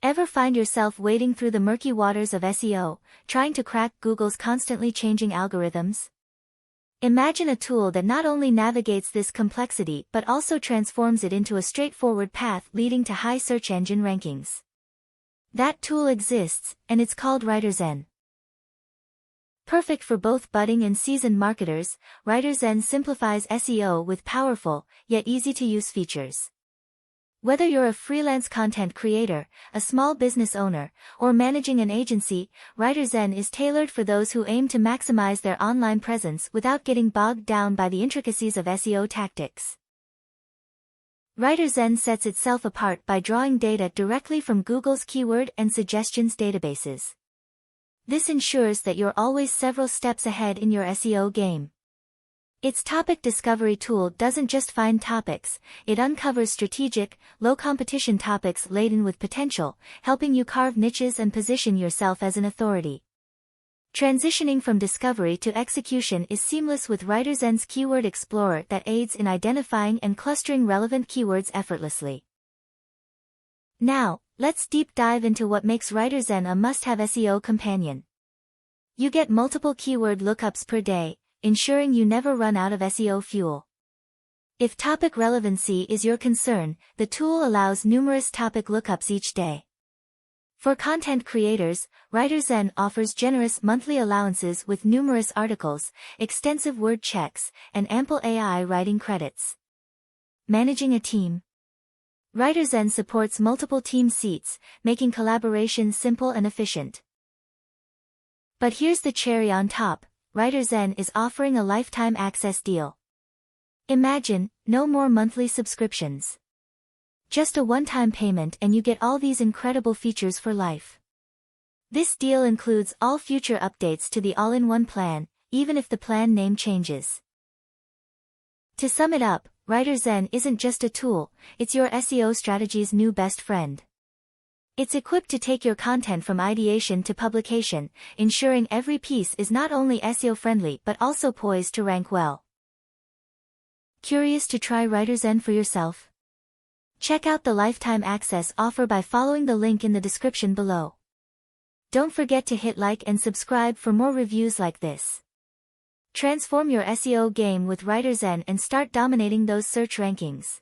Ever find yourself wading through the murky waters of SEO, trying to crack Google's constantly changing algorithms? Imagine a tool that not only navigates this complexity but also transforms it into a straightforward path leading to high search engine rankings. That tool exists, and it's called WriterZen. Perfect for both budding and seasoned marketers, WriterZen simplifies SEO with powerful, yet easy-to-use features. Whether you're a freelance content creator, a small business owner, or managing an agency, WriterZen is tailored for those who aim to maximize their online presence without getting bogged down by the intricacies of SEO tactics. WriterZen sets itself apart by drawing data directly from Google's keyword and suggestions databases. This ensures that you're always several steps ahead in your SEO game. Its topic discovery tool doesn't just find topics, it uncovers strategic, low-competition topics laden with potential, helping you carve niches and position yourself as an authority. Transitioning from discovery to execution is seamless with WriterZen's Keyword Explorer that aids in identifying and clustering relevant keywords effortlessly. Now, let's deep dive into what makes WriterZen a must-have SEO companion. You get multiple keyword lookups per day, ensuring you never run out of SEO fuel. If topic relevancy is your concern, the tool allows numerous topic lookups each day. For content creators, WriterZen offers generous monthly allowances with numerous articles, extensive word checks, and ample AI writing credits. Managing a team. WriterZen supports multiple team seats, making collaboration simple and efficient. But here's the cherry on top. WriterZen is offering a lifetime access deal. Imagine, no more monthly subscriptions. Just a one-time payment and you get all these incredible features for life. This deal includes all future updates to the all-in-one plan, even if the plan name changes. To sum it up, WriterZen isn't just a tool, it's your SEO strategy's new best friend. It's equipped to take your content from ideation to publication, ensuring every piece is not only SEO-friendly but also poised to rank well. Curious to try WriterZen for yourself? Check out the lifetime access offer by following the link in the description below. Don't forget to hit like and subscribe for more reviews like this. Transform your SEO game with WriterZen and start dominating those search rankings.